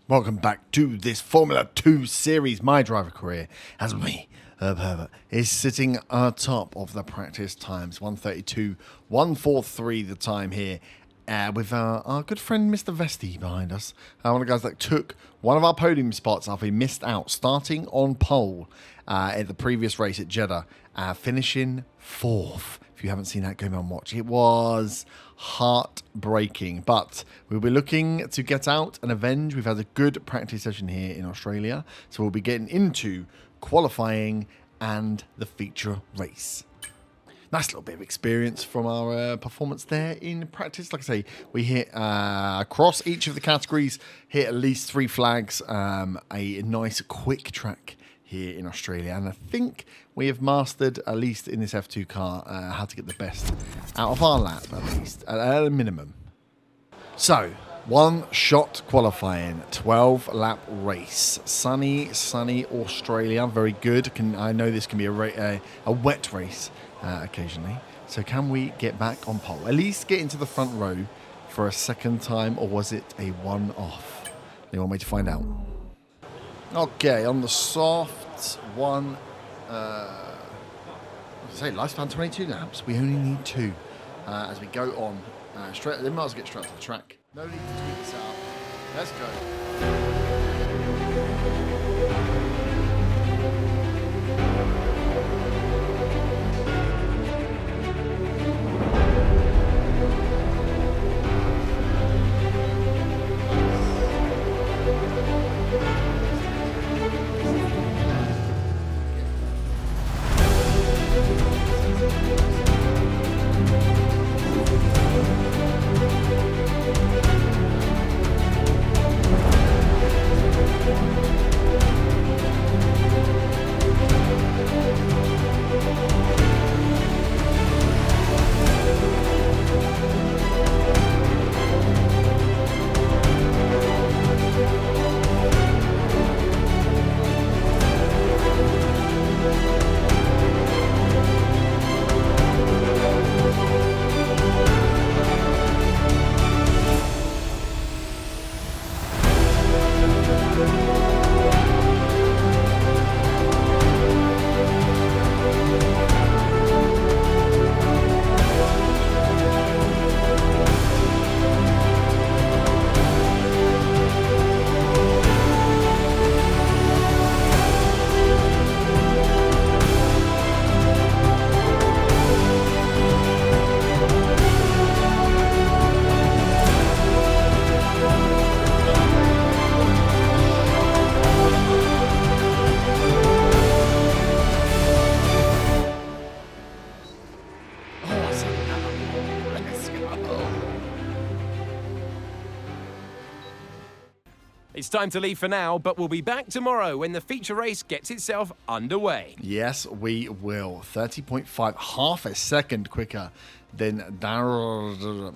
Welcome back to this Formula 2 series. My driver career as me, Herb Herbert, is sitting atop of the practice times. 1:32, 1:43 the time here. With our good friend Mr. Vesti behind us. One of the guys that took one of our podium spots after he missed out, starting on pole at the previous race at Jeddah, finishing fourth. If you haven't seen that, go and watch. It was heartbreaking, but we'll be looking to get out and avenge. We've had a good practice session here in Australia, so we'll be getting into qualifying and the feature race. Nice little bit of experience from our performance there in practice. Like I say, we hit across each of the categories, hit at least 3 flags, a nice quick track here in Australia. And I think we have mastered, at least in this F2 car, how to get the best out of our lap, at least, at a minimum. So, one shot qualifying, 12-lap race. Sunny Australia, very good. I know this can be a wet race occasionally. So can we get back on pole? At least get into the front row for a second time, or was it a one-off? They want me to find out. Okay, on the soft one, lifespan 22 laps. We only need 2 as we go on straight. They might as well get straight to the track. No need to tweak this out. Let's go. It's time to leave for now, but we'll be back tomorrow when the feature race gets itself underway. Yes, we will. 30.5, half a second quicker than Daravala.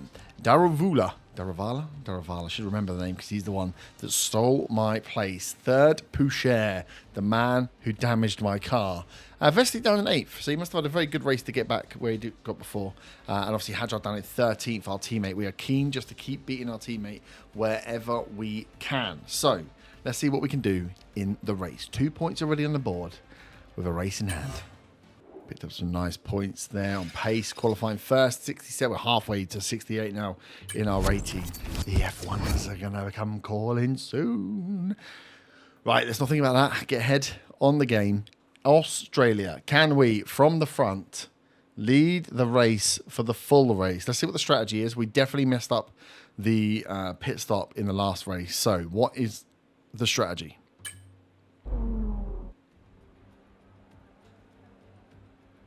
I should remember the name because he's the one that stole my place. Third, Poucher, the man who damaged my car. Vesti down in 8th, so he must have had a very good race to get back where he got before. And obviously Hadjar down in 13th, our teammate. We are keen just to keep beating our teammate wherever we can. So, let's see what we can do in the race. 2 points already on the board with a race in hand. Picked up some nice points there on pace, qualifying first, 67. We're halfway to 68 now in our rating. The F1s are going to come calling soon. Right, let's not think about that. Get ahead on the game. Australia, can we, from the front, lead the race for the full race? Let's see what the strategy is. We definitely messed up the pit stop in the last race. So, what is the strategy?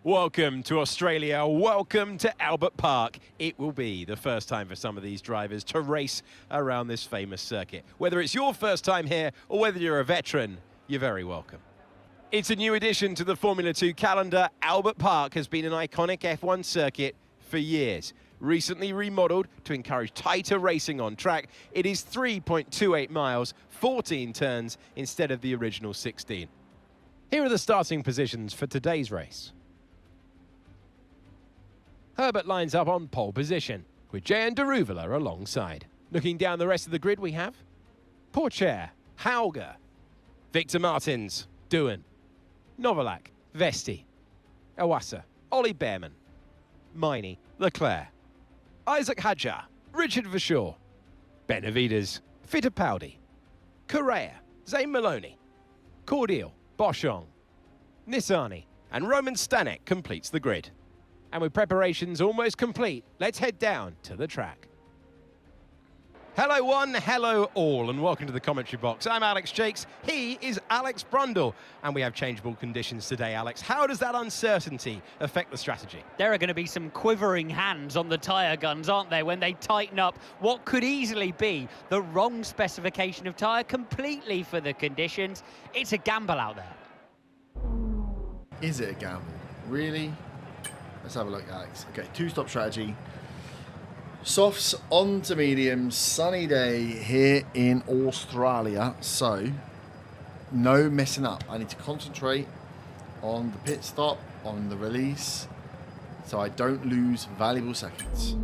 Welcome to Australia. Welcome to Albert Park. It will be the first time for some of these drivers to race around this famous circuit. Whether it's your first time here or whether you're a veteran, you're very welcome. It's a new addition to the Formula 2 calendar. Albert Park has been an iconic F1 circuit for years. Recently remodeled to encourage tighter racing on track, it is 3.28 miles, 14 turns instead of the original 16. Here are the starting positions for today's race. Herbert lines up on pole position, with Jay and Daruvala alongside. Looking down the rest of the grid, we have Porcher, Hauger, Victor Martins, Doohan, Novalak, Vesti, Awasa, Ollie Behrman, Miney, Leclerc, Isaac Hadjar, Richard Verschoor, Benavides, Fittipaldi, Correa, Zane Maloney, Cordial, Boschong, Nissani, and Roman Stanek completes the grid. And with preparations almost complete, let's head down to the track. Hello one, hello all, and welcome to the commentary box. I'm Alex Jakes, he is Alex Brundle, and we have changeable conditions today, Alex. How does that uncertainty affect the strategy? There are going to be some quivering hands on the tyre guns, aren't there, when they tighten up what could easily be the wrong specification of tyre completely for the conditions. It's a gamble out there. Is it a gamble? Really? Let's have a look, Alex. Okay, two-stop strategy. Softs on to mediums, sunny day here in Australia, so no messing up. I need to concentrate on the pit stop, on the release, so I don't lose valuable seconds.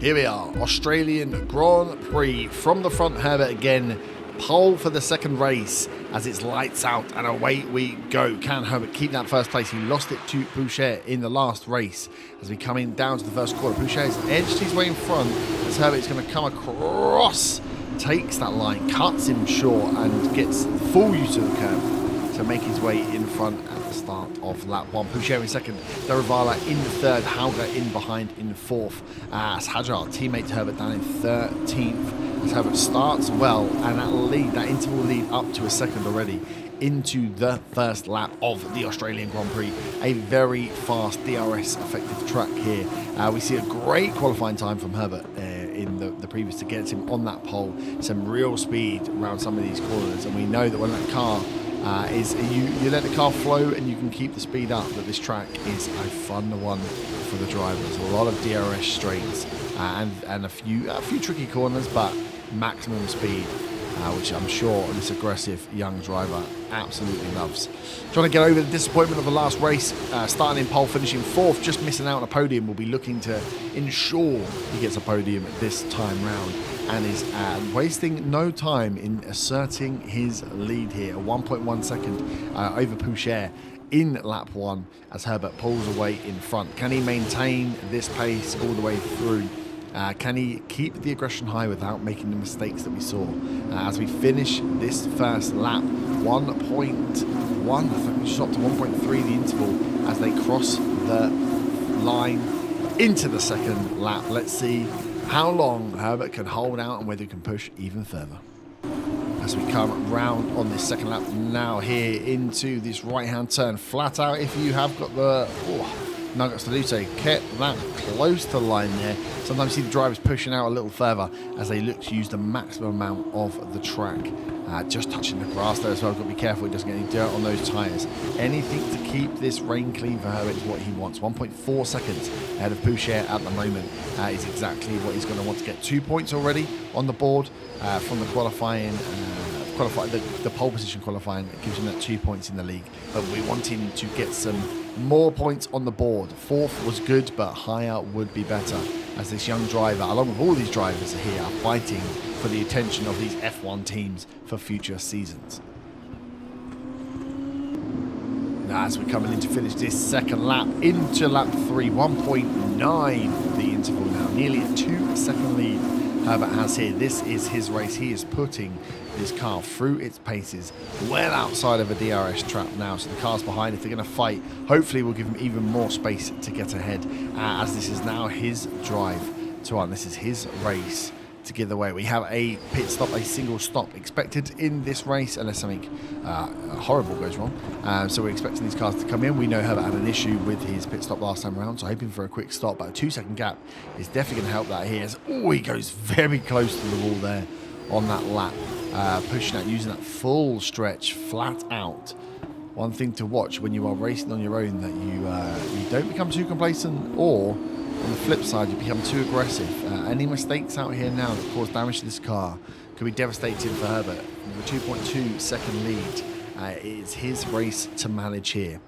Here we are, Australian Grand Prix. From the front, Herbert again, pole for the second race as it's lights out and away we go. Can Herbert keep that first place? He lost it to Boucher in the last race. As we come in down to the first corner, Boucher has edged his way in front as Herbert's going to come across, takes that line, cuts him short and gets full use of the curve to make his way in front at the start of lap one. Boucher in second, Daravala in third, Hauger in behind in fourth, as Hadjar, teammate to Herbert, down in 13th. As Herbert starts well, and that interval lead up to a second already into the first lap of the Australian Grand Prix. A very fast DRS effective track here. We see a great qualifying time from Herbert in the previous to get him on that pole. Some real speed around some of these corners, and we know that when that car you let the car flow and you can keep the speed up, that this track is a fun one for the drivers. A lot of DRS straights and a few tricky corners, but maximum speed, which I'm sure this aggressive young driver absolutely loves. Trying to get over the disappointment of the last race, starting in pole, finishing fourth, just missing out on a podium. Will be looking to ensure he gets a podium this time round, and is wasting no time in asserting his lead here. A 1.1 second over Boucher in lap one as Herbert pulls away in front. Can he maintain this pace all the way through? Can he keep the aggression high without making the mistakes that we saw? As we finish this first lap, 1.1, I think we stopped to 1.3 the interval as they cross the line into the second lap. Let's see how long Herbert can hold out and whether he can push even further. As we come round on this second lap now here into this right-hand turn, flat out if you have got the nuggets to do so. Kept that close to the line there. Sometimes you see the drivers pushing out a little further as they look to use the maximum amount of the track. Just touching the grass there as well. Got to be careful he doesn't get any dirt on those tyres. Anything to keep this rain clean for Herbert is what he wants. 1.4 seconds ahead of Boucher at the moment is exactly what he's going to want to get. 2 points already on the board from the qualifying. The pole position qualifying gives him that 2 points in the league, but we want him to get some more points on the board. Fourth was good, but higher would be better, as this young driver, along with all these drivers here, are fighting for the attention of these F1 teams for future seasons. Now, as we're coming in to finish this second lap, into lap 3, 1.9 the interval now, nearly a 2 second lead Herbert has here. This is his race. He is putting this car through its paces well outside of a DRS trap now, so the cars behind, if they're going to fight, hopefully will give him even more space to get ahead, as this is now his drive to run. This is his race to give away. We have a pit stop, a single stop expected in this race unless something horrible goes wrong. So we're expecting these cars to come in. We know Herbert had an issue with his pit stop last time around, so hoping for a quick stop, but a 2 second gap is definitely going to help that here. He goes very close to the wall there on that lap, pushing out, using that full stretch flat out. One thing to watch when you are racing on your own, that you don't become too complacent, or on the flip side, you become too aggressive. Any mistakes out here now that cause damage to this car could be devastating for Herbert. With a 2.2 second lead, it's his race to manage here.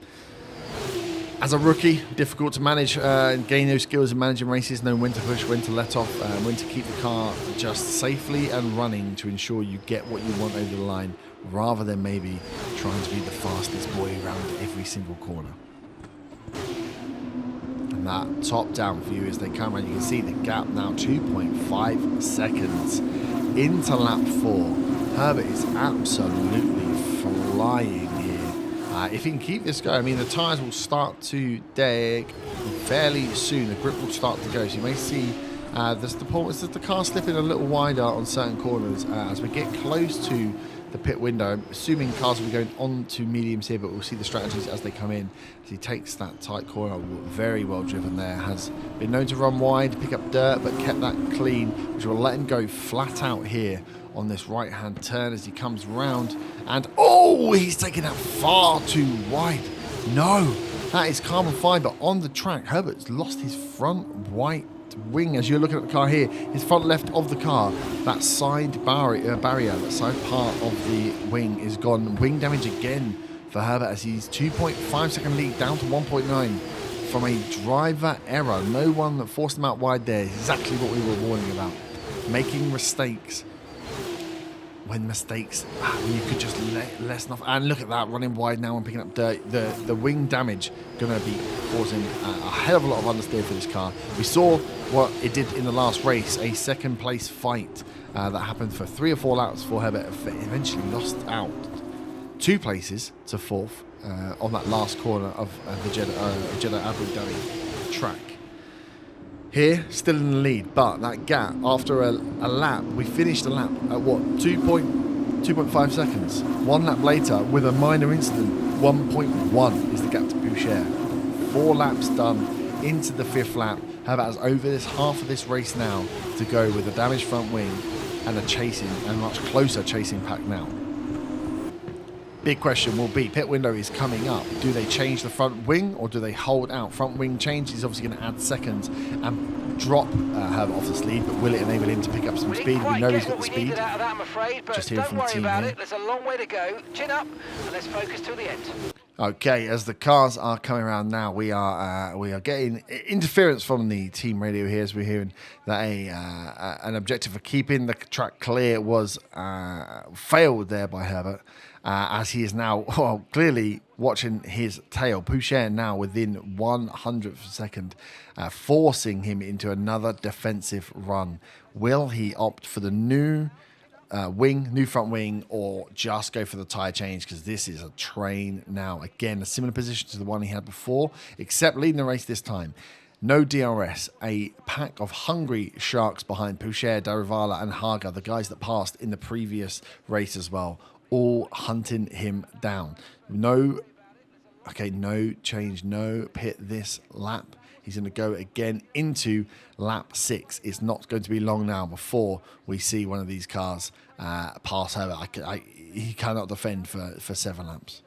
As a rookie, difficult to manage and gain those skills in managing races, knowing when to push, when to let off, when to keep the car just safely and running to ensure you get what you want over the line, rather than maybe trying to be the fastest boy around every single corner. And that top-down view as they come around, you can see the gap now 2.5 seconds into lap 4. Herbert is absolutely flying here. If he can keep this going, I mean, the tyres will start to dig fairly soon. The grip will start to go. So you may see the car slipping a little wider on certain corners as we get close to the pit window. I'm assuming cars will be going on to mediums here, but we'll see the strategies as they come in. As he takes that tight corner, very well driven there. Has been known to run wide, pick up dirt, but kept that clean, which will let him go flat out here on this right-hand turn as he comes round. And, oh, he's taken that far too wide. No, that is calm and fine, but on the track, Herbert's lost his front white wing. As you're looking at the car here, his front left of the car, that side barrier, that side part of the wing is gone. Wing damage again for Herbert as he's 2.5 second lead down to 1.9 from a driver error. No one that forced him out wide there. Exactly what we were warning about. Making mistakes. When mistakes, you could just lessen off. And look at that, running wide now and picking up dirt. The wing damage going to be causing a hell of a lot of understeer for this car. We saw what it did in the last race, a second place fight that happened for 3 or 4 laps for Herbert. Eventually lost out 2 places to 4th on that last corner of the Jeddah Abu Dhabi track. Here, still in the lead, but that gap after a lap, we finished a lap at what, 2.5 seconds. 1 lap later, with a minor incident, 1.1 is the gap to Boucher. 4 laps done into the 5th lap. Herbert has over this half of this race now to go with a damaged front wing and a much closer chasing pack now. Big question will be, pit window is coming up. Do they change the front wing or do they hold out? Front wing change is obviously going to add seconds and drop Herbert off this lead, but will it enable him to pick up some speed? We know he's got the speed. Out of that, I'm afraid, but just hearing from the team here. There's a long way to go. Chin up and let's focus till the end. Okay, as the cars are coming around now, we are getting interference from the team radio here as we're hearing that an objective for keeping the track clear was failed there by Herbert. As he is now clearly watching his tail. Boucher now within 100th of a second, forcing him into another defensive run. Will he opt for the new front wing, or just go for the tyre change? Because this is a train now. Again, a similar position to the one he had before, except leading the race this time. No DRS, a pack of hungry sharks behind Boucher, Darivala and Haga, the guys that passed in the previous race as well, all hunting him down. No change, no pit this lap. He's going to go again into lap 6. It's not going to be long now before we see one of these cars pass Herbert. He cannot defend for 7 laps.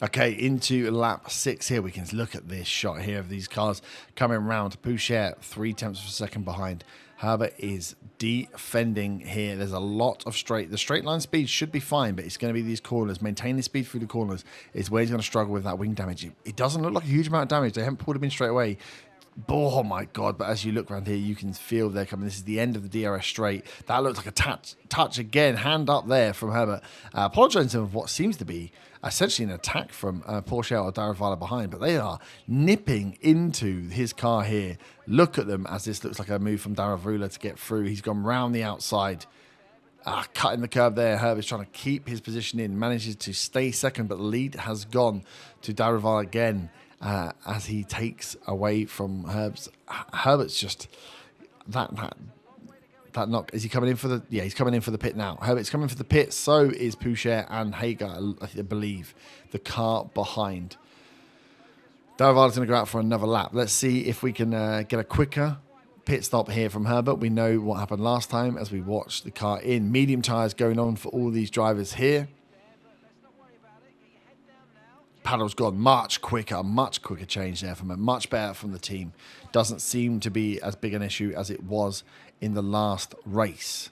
Okay, into lap 6 here. We can look at this shot here of these cars coming round. Boucher 3 tenths of a second behind. Herbert is defending here. There's a lot of the straight line speed should be fine, but it's going to be these corners. Maintaining speed through the corners is where he's going to struggle with that wing damage. It doesn't look like a huge amount of damage. They haven't pulled him in straight away. Oh my God, but as you look around here, you can feel they're coming. This is the end of the DRS straight. That looks like a touch again. Hand up there from Herbert. Apologising for what seems to be essentially an attack from Porsche or Darivala behind, but they are nipping into his car here. Look at them as this looks like a move from Darivala to get through. He's gone round the outside. Cutting the curve there. Herbert's trying to keep his position in. Manages to stay second, but the lead has gone to Darivala again. As he takes away from Herbert's just that knock. Is he coming in for the? Yeah, he's coming in for the pit now. Herbert's coming for the pit. So is Boucher and Hager, I believe, the car behind. Darivala's going to go out for another lap. Let's see if we can get a quicker pit stop here from Herbert. We know what happened last time as we watched the car in. Medium tyres going on for all these drivers here. Paddle's gone much quicker change there from him, much better from the team. Doesn't seem to be as big an issue as it was in the last race.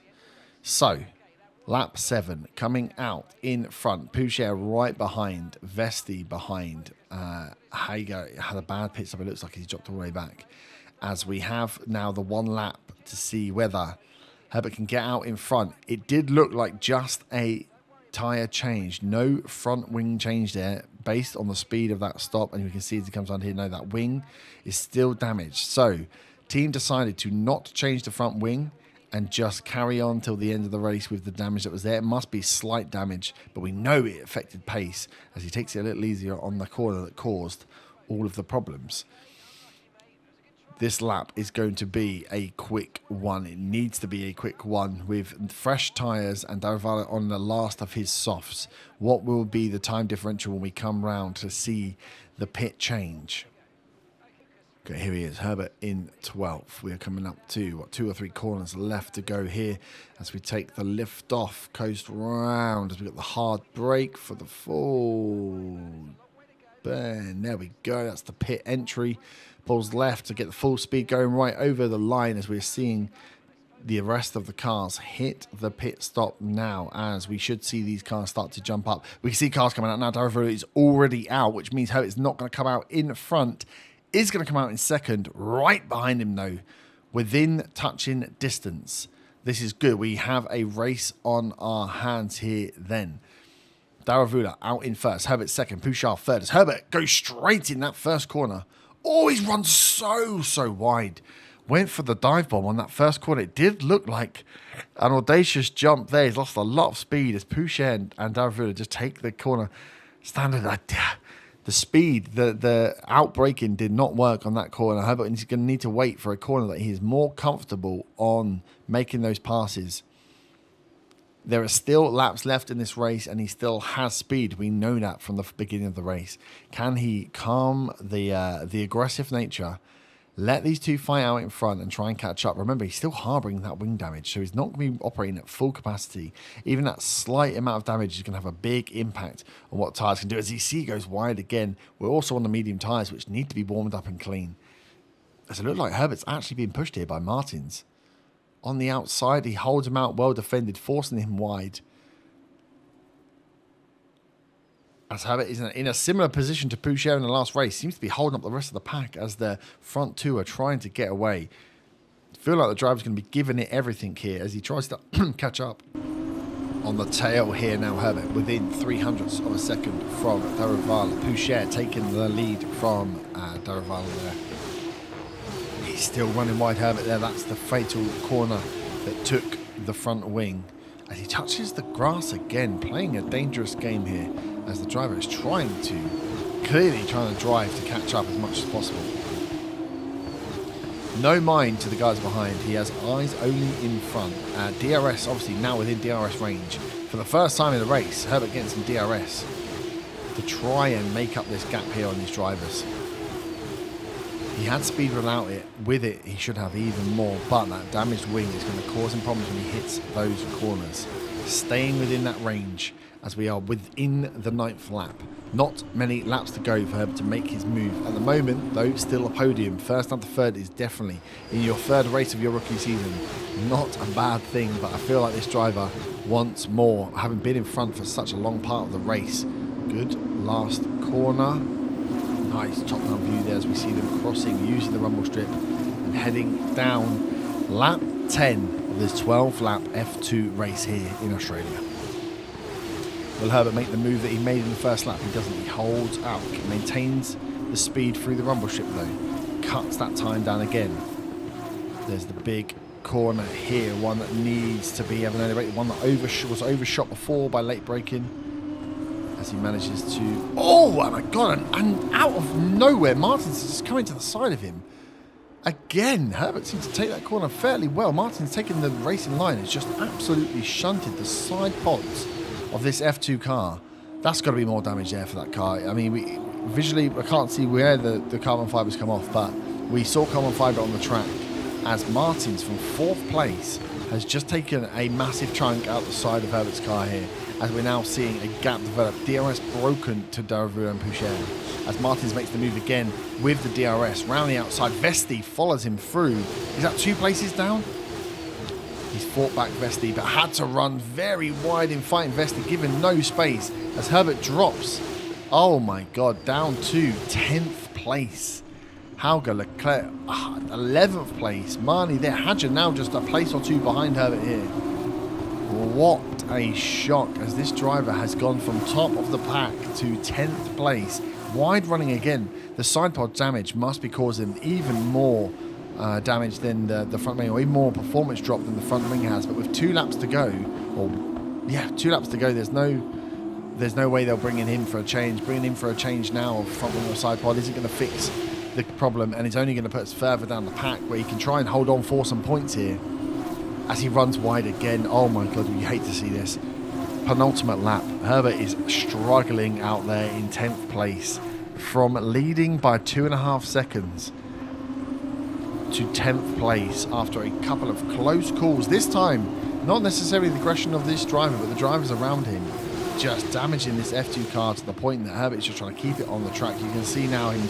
So, Lap 7 coming out in front. Poucher right behind. Vesti behind. Hager had a bad pit stop. It looks like he's dropped all the way back. As we have now the one lap to see whether Herbert can get out in front. It did look like just a tyre change. No front wing change there based on the speed of that stop. And you can see as he comes on here, no, that wing is still damaged. So team decided to not change the front wing and just carry on till the end of the race with the damage that was there. It must be slight damage, but we know it affected pace as he takes it a little easier on the corner that caused all of the problems. This lap is going to be a quick one. It needs to be a quick one with fresh tyres and Daravala on the last of his softs. What will be the time differential when we come round to see the pit change? Okay, here he is, Herbert in 12th. We are coming up to, what, 2 or 3 corners left to go here as we take the lift off, coast round as we got the hard brake for the full burn. There we go, that's the pit entry. Pulls left to get the full speed going right over the line as we're seeing the rest of the cars hit the pit stop now, as we should see these cars start to jump up. We can see cars coming out now. Daravala is already out, which means Herbert's not going to come out in front. Is going to come out in second, right behind him though, within touching distance. This is good. We have a race on our hands here then. Daravala out in first, Herbert second, Pouchard third. As Herbert goes straight in that first corner. Oh, he's run so wide. Went for the dive bomb on that first corner. It did look like an audacious jump there. He's lost a lot of speed as Poucher and Daravala just take the corner. Standard, the speed, the outbraking did not work on that corner. Herbert is going to need to wait for a corner that he is more comfortable on making those passes. There are still laps left in this race, and he still has speed. We know that from the beginning of the race. Can he calm the aggressive nature, let these two fight out in front and try and catch up? Remember, he's still harbouring that wing damage, so he's not going to be operating at full capacity. Even that slight amount of damage is going to have a big impact on what tyres can do. As you see, he goes wide again. We're also on the medium tyres, which need to be warmed up and clean. As it looks like Herbert's actually being pushed here by Martins. On the outside, he holds him out, well defended, forcing him wide. As Herbert is in a similar position to Poucher in the last race, seems to be holding up the rest of the pack as the front two are trying to get away. I feel like the driver's going to be giving it everything here as he tries to catch up. On the tail here now, Herbert within 0.03 of a second from Daravala. Poucher taking the lead from Daravala there. He's still running wide, Herbert there. That's the fatal corner that took the front wing. As he touches the grass again, playing a dangerous game here as the driver is clearly trying to drive to catch up as much as possible. No mind to the guys behind. He has eyes only in front. DRS obviously now within DRS range. For the first time in the race, Herbert getting some DRS to try and make up this gap here on these drivers. He had speed without it. With it, he should have even more. But that damaged wing is going to cause him problems when he hits those corners. Staying within that range as we are within the 9th lap. Not many laps to go for Herbert to make his move. At the moment, though, still a podium. First and third is definitely, in your third race of your rookie season, not a bad thing. But I feel like this driver wants more, having been in front for such a long part of the race. Good last corner. Nice top-down view there as we see them crossing, using the rumble strip and heading down lap 10 of this 12-lap F2 race here in Australia. Will Herbert make the move that he made in the first lap? He doesn't. He holds out, maintains the speed through the rumble strip though, cuts that time down again. There's the big corner here, one that needs to be having an one that was overshot before by late braking. As he manages to... Oh my God, and out of nowhere, Martins is just coming to the side of him. Again, Herbert seems to take that corner fairly well. Martins taking the racing line has just absolutely shunted the side pods of this F2 car. That's got to be more damage there for that car. I mean, visually, I can't see where the carbon fibers come off, but we saw carbon fiber on the track as Martins from 4th place has just taken a massive chunk out the side of Herbert's car here, as we're now seeing a gap develop. DRS broken to Daravala and Poucher as Martins makes the move again with the DRS round the outside. Vesti follows him through. Is that 2 places down? He's fought back Vesti, but had to run very wide in fighting Vesti, given no space as Herbert drops. Oh my God, down to 10th place. Hauger, Leclerc, 11th place. Marnie there. Hadja now just a place or two behind Herbert here. What a shock as this driver has gone from top of the pack to 10th place. Wide running again. The side pod damage must be causing even more damage than the front wing, or even more performance drop than the front wing has. But with 2 laps to go, or yeah, 2 laps to go, there's no way they'll bring him for a change. Bringing him for a change now of front wing or side pod isn't going to fix the problem, and it's only going to put us further down the pack where he can try and hold on for some points here as he runs wide again. Oh my God, you hate to see this. Penultimate lap. Herbert is struggling out there in 10th place, from leading by 2.5 seconds to 10th place after a couple of close calls. This time, not necessarily the aggression of this driver, but the drivers around him just damaging this F2 car to the point that Herbert's just trying to keep it on the track. You can see now him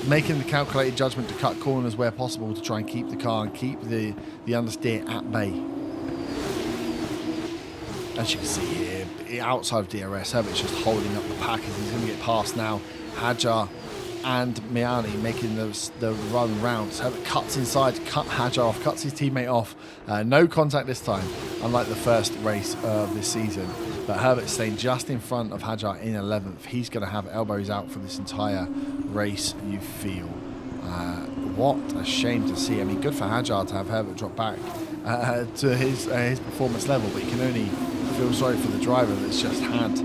making the calculated judgment to cut corners where possible to try and keep the car and keep the understeer at bay. As you can see here, outside of DRS, Herbert's just holding up the pack as he's going to get past now. Hajar and Miani making the run round. Herbert cuts inside, cut Hajar off, cuts his teammate off. No contact this time, unlike the first race of this season. But Herbert staying just in front of Hajar in 11th. He's going to have elbows out for this entire race, you feel. What a shame to see. I mean, good for Hajar to have Herbert drop back to his performance level, but you can only feel sorry for the driver that's just had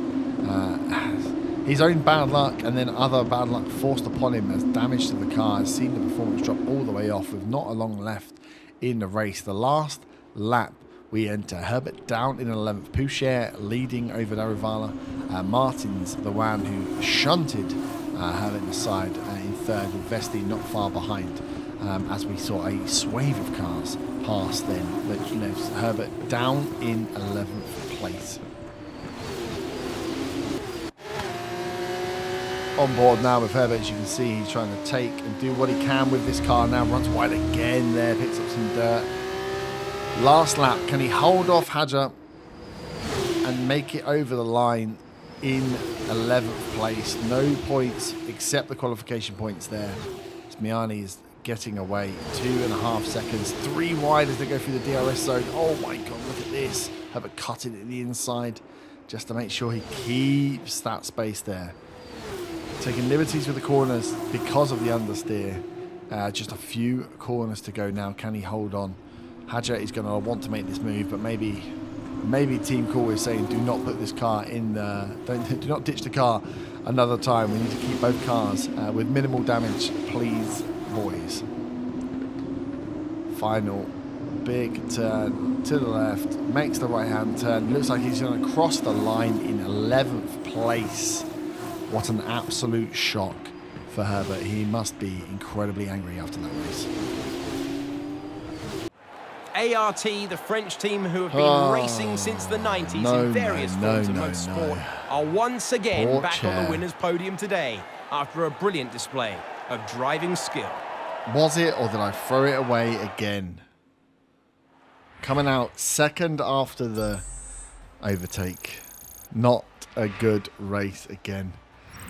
his own bad luck and then other bad luck forced upon him as damage to the car has seen the performance drop all the way off with not a long left in the race. The last lap we enter. Herbert down in 11th. Poucher leading over Darivala. Martin's the one who shunted Herbert aside in 3rd, with Vesti not far behind, as we saw a swathe of cars pass then, which leaves Herbert down in 11th place. On board now with Herbert, as you can see, he's trying to take and do what he can with this car now. Runs wide again there, picks up some dirt. Last lap, can he hold off Hajar and make it over the line in 11th place? No points except the qualification points there. Miani is getting away, 2.5 seconds, 3 wide as they go through the DRS zone. Oh my God, look at this. Herbert cutting it in the inside just to make sure he keeps that space there. Taking liberties with the corners because of the understeer. Just a few corners to go now. Can he hold on? Hajar is going to want to make this move, but maybe Team Cool is saying do not put this car in the... do not ditch the car another time. We need to keep both cars with minimal damage, please, boys. Final big turn to the left. Makes the right-hand turn. Looks like he's going to cross the line in 11th place. What an absolute shock for Herbert. He must be incredibly angry after that race. ART, the French team who have been racing since the 90s in various forms of motorsport, are once again back on the winner's podium today after a brilliant display of driving skill. Was it, or did I throw it away again? Coming out second after the overtake. Not a good race again.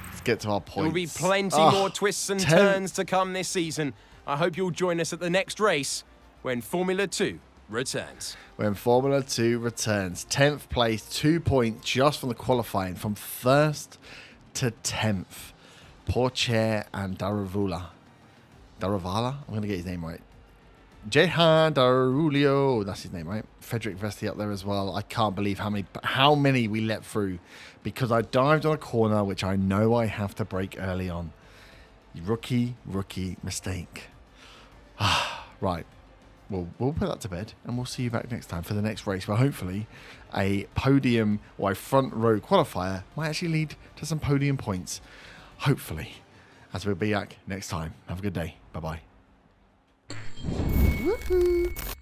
Let's get to our points. There will be plenty more twists and turns to come this season. I hope you'll join us at the next race when Formula 2 returns. When Formula 2 returns. 10th place, 2 points just from the qualifying, from 1st to 10th. Pourchaire and Darivala. I'm going to get his name right. Jehan Darulio, that's his name, right? Frederick Vesti up there as well. I can't believe how many we let through because I dived on a corner, which I know I have to brake early on. Rookie mistake. Right. Well, we'll put that to bed and we'll see you back next time for the next race where hopefully a podium or a front row qualifier might actually lead to some podium points. Hopefully. As we'll be back next time. Have a good day. Bye-bye. Woohoo!